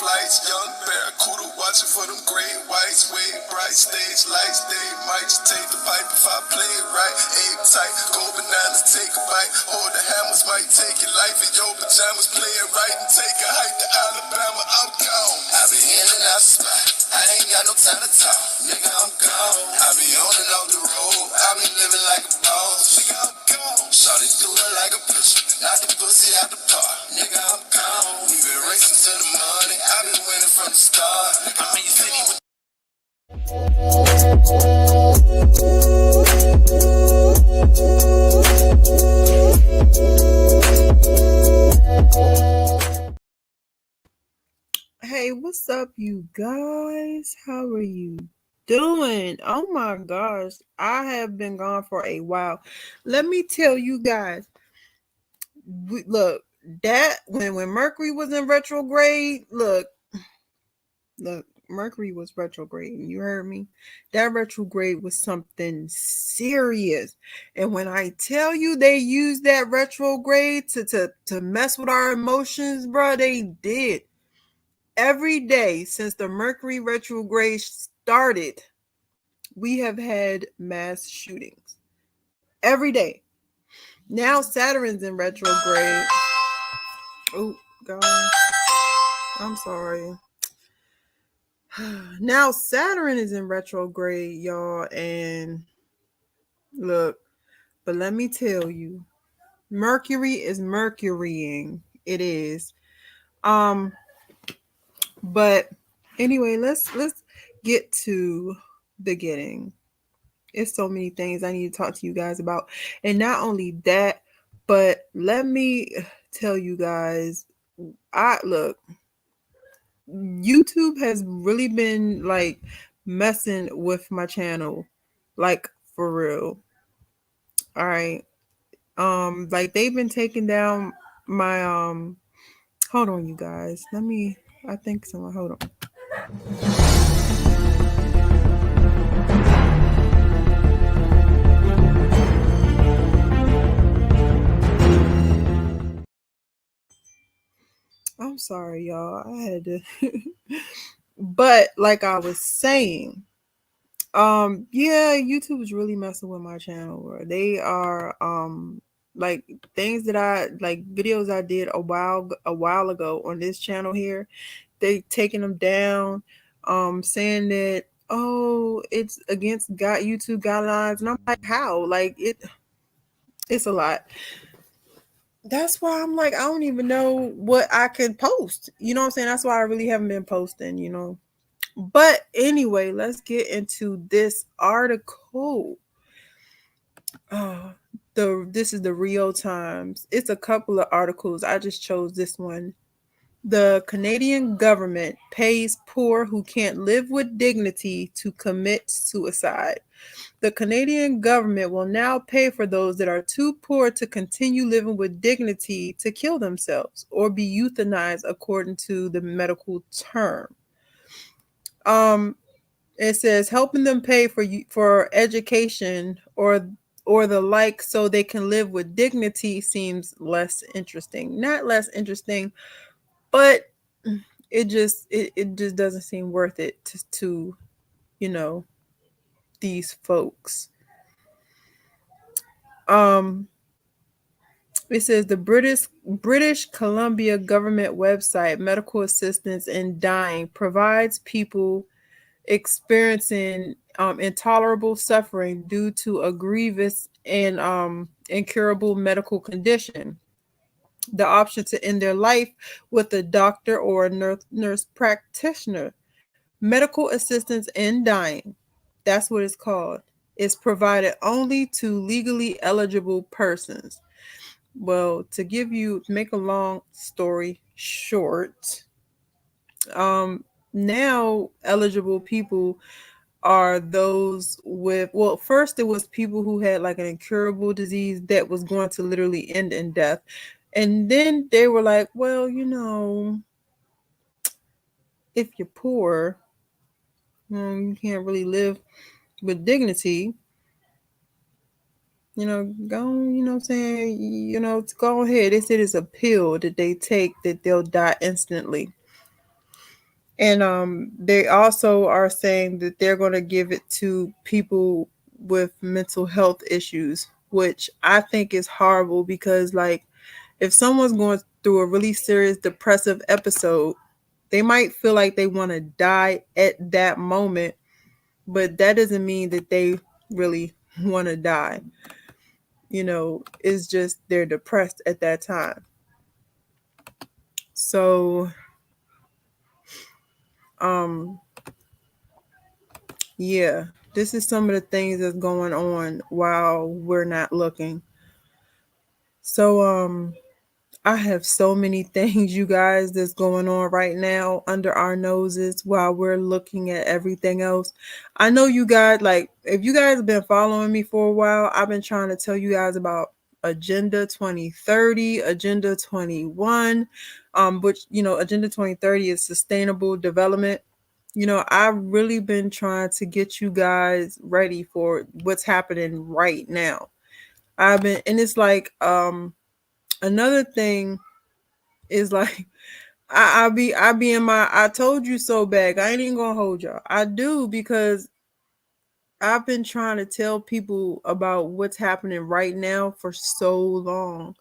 flights. Young barracuda watching for them gray whites. Way bright stage lights. They might just take the pipe if I play it right. Aim tight, go bananas, take a bite. Hold the hammers, might take your life in your pajamas. Play it right and take a hike to Alabama. I'm gone. I be in and out the spot. I ain't got no time to talk. Nigga, I'm gone. I be on and off the road. I be living like a boss. Nigga, I'm gone. Shawty do it like a pistol. Knock the pussy out the park. Nigga, I'm gone. We been racing to the money. I been winning from the start. Nigga, I'm in your city with Hey, what's up, you guys? How are you doing? Oh my gosh, I have been gone for a while. Let me tell you guys, look, that when Mercury was in retrograde, look, Mercury was retrograde, and you heard me. That retrograde was something serious. And when I tell you they used that retrograde to mess with our emotions, bro, they did. Every day since the Mercury retrograde started, we have had mass shootings. Every day. Now Saturn's in retrograde. Oh, God. I'm sorry. Now Saturn is in retrograde, y'all. And look, but let me tell you, Mercury is Mercurying. It is. But anyway, let's get to the getting. It's so many things I need to talk to you guys about. And not only that, but let me tell you guys, YouTube has really been like messing with my channel, like for real. All right. Like they've been taking down my hold on, you guys. I think someone hold on. I'm sorry, y'all. I had to but like I was saying, yeah, YouTube is really messing with my channel. They are like things that I like videos I did a while ago on this channel here. They taking them down, saying that it's against YouTube guidelines, and I'm like, how? Like it's a lot. That's why I'm like, I don't even know what I can post. You know what I'm saying? That's why I really haven't been posting, you know. But anyway, let's get into this article. This is the Rio Times. It's a couple of articles. I just chose this one. The Canadian government pays poor who can't live with dignity to commit suicide. The Canadian government will now pay for those that are too poor to continue living with dignity to kill themselves or be euthanized according to the medical term. It says helping them pay for education or the like so they can live with dignity seems less interesting. Not less interesting, but it just doesn't seem worth it to you know, these folks. It says the British Columbia government website Medical Assistance in Dying provides people experiencing intolerable suffering due to a grievous and incurable medical condition the option to end their life with a doctor or a nurse practitioner. Medical assistance in dying, that's what it's called, is provided only to legally eligible persons. Well, to make a long story short, now eligible people are those with, well, first it was people who had like an incurable disease that was going to literally end in death. And then they were like, well, you know, if you're poor, you can't really live with dignity. You know, you know what I'm saying? Go ahead. They said it's a pill that they take that they'll die instantly. And they also are saying that they're going to give it to people with mental health issues, which I think is horrible because, like, if someone's going through a really serious depressive episode, they might feel like they want to die at that moment, but that doesn't mean that they really want to die. It's just they're depressed at that time. So, um, yeah, this is some of the things that's going on while we're not looking. So, I have so many things, you guys, that's going on right now under our noses while we're looking at everything else. I know you guys, like, if you guys have been following me for a while, I've been trying to tell you guys about Agenda 2030, Agenda 21, which, Agenda 2030 is sustainable development. I've really been trying to get you guys ready for what's happening right now. And it's like, another thing is like, I be in my I told you so bag. I ain't even gonna hold y'all. I do, because I've been trying to tell people about what's happening right now for so long.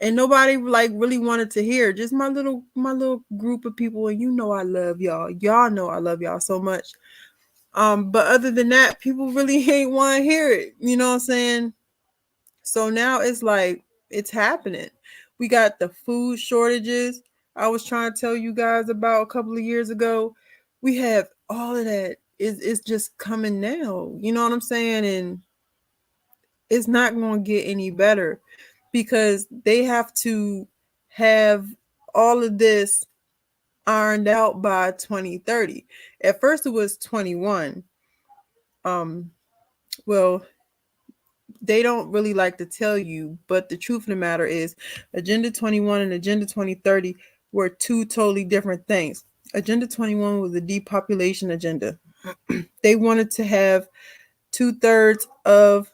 And nobody like really wanted to hear. Just my little group of people, and I love y'all. Y'all know I love y'all so much. But other than that, people really ain't want to hear it. You know what I'm saying? So now it's like it's happening. We got the food shortages I was trying to tell you guys about a couple of years ago. We have all of that. It's just coming now. You know what I'm saying? And it's not going to get any better because they have to have all of this ironed out by 2030. At first it was 21. Well, they don't really like to tell you, but the truth of the matter is Agenda 21 and Agenda 2030 were two totally different things. Agenda 21 was a depopulation agenda. They wanted to have 2/3 of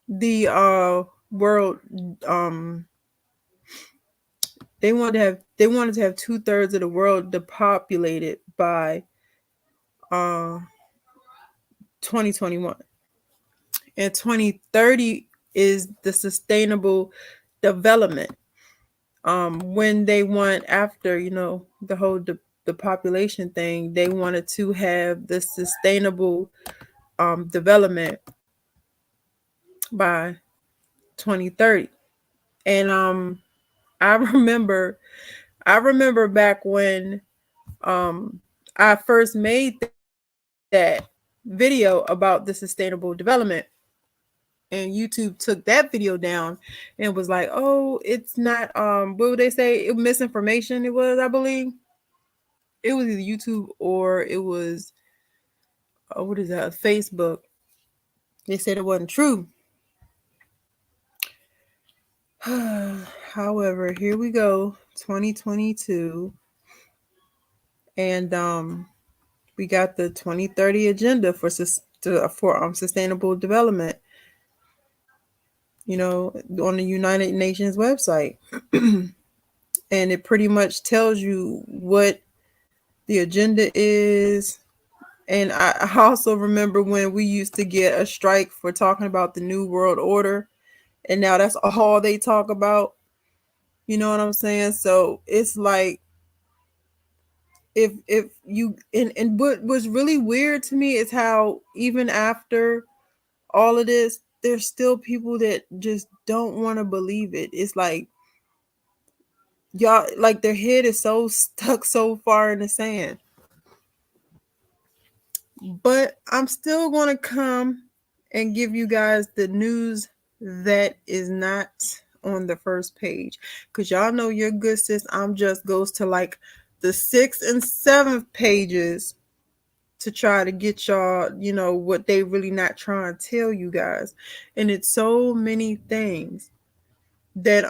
the world. They wanted to have 2/3 of the world depopulated by uh 2021. And 2030 is the sustainable development. When they want, after the whole the population thing, they wanted to have the sustainable development by 2030. And I remember I remember back when I first made that video about the sustainable development, and YouTube took that video down and was like, "Oh, it's not what would they say? It misinformation." It was, I believe. It was either YouTube or it was what is that? Facebook. They said it wasn't true. However, here we go, 2022, and we got the 2030 agenda for sustainable development. On the United Nations website, and it pretty much tells you what the agenda is. And I also remember when we used to get a strike for talking about the New World Order, and now that's all they talk about. You know what I'm saying? So it's like, if you and what was really weird to me is how even after all of this, there's still people that just don't want to believe it. It's like, y'all, like, their head is so stuck so far in the sand. But I'm still going to come and give you guys the news that is not on the first page, because y'all know your good sis Immjuss goes to like the 6th and 7th pages to try to get y'all, what they really not trying to tell you guys. And it's so many things that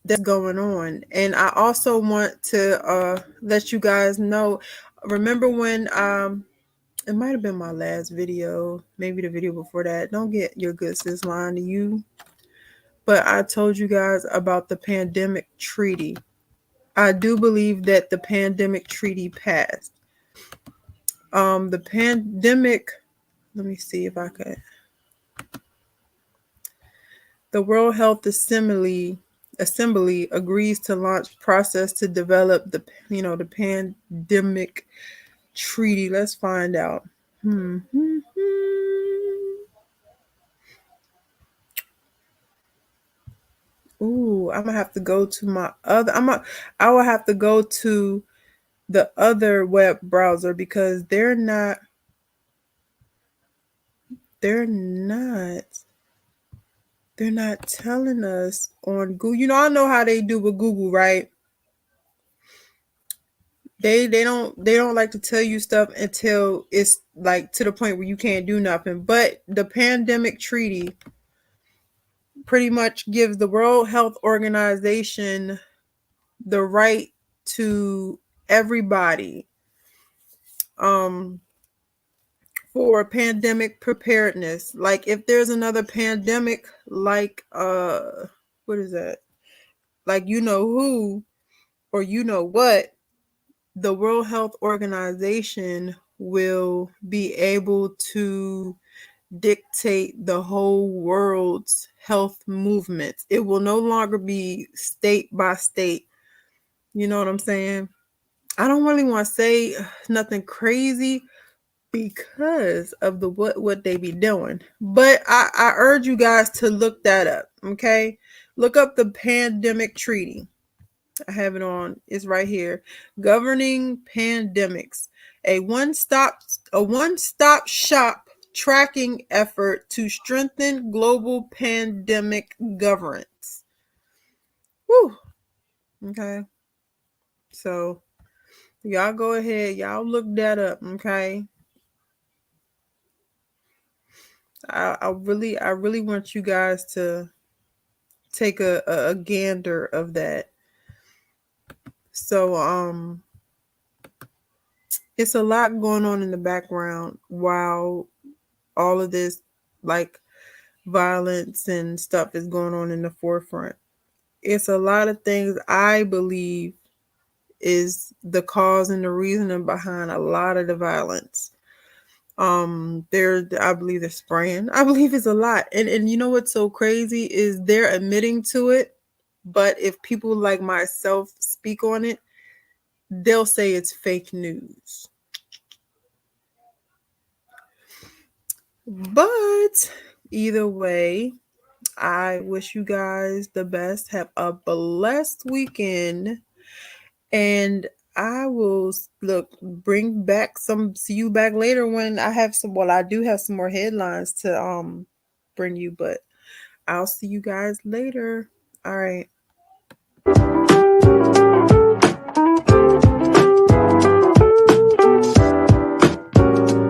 that's going on. And I also want to let you guys know, remember when it might have been my last video, maybe the video before that. Don't get your good sis lying to you. But I told you guys about the pandemic treaty. I do believe that the pandemic treaty passed. The pandemic, let me see if I could. The World Health Assembly agrees to launch process to develop the pandemic treaty. Let's find out. Ooh, I'm gonna have to go to my other. I will have to go to the other web browser because they're not. They're not. They're not telling us on Google. I know how they do with Google, right? They don't like to tell you stuff until it's like to the point where you can't do nothing. But the pandemic treaty pretty much gives the World Health Organization the right to everybody for pandemic preparedness. Like if there's another pandemic, like what is that? Like who or what, the World Health Organization will be able to dictate the whole world's health movements. It will no longer be state by state. You know what I'm saying? I don't really want to say nothing crazy because of the what they be doing. But I urge you guys to look that up, okay? Look up the pandemic treaty. I have it on. It's right here. Governing pandemics. A one-stop shop tracking effort to strengthen global pandemic governance. Woo. Okay. So y'all go ahead. Y'all look that up, okay? I really want you guys to take a gander of that. So it's a lot going on in the background while all of this like violence and stuff is going on in the forefront. It's a lot of things I believe is the cause and the reasoning behind a lot of the violence. I believe they're spraying. I believe it's a lot. And you know what's so crazy is they're admitting to it, but if people like myself speak on it, they'll say it's fake news. But either way, I wish you guys the best. Have a blessed weekend. And I will see you back later when I have I do have some more headlines to bring you, but I'll see you guys later. All right.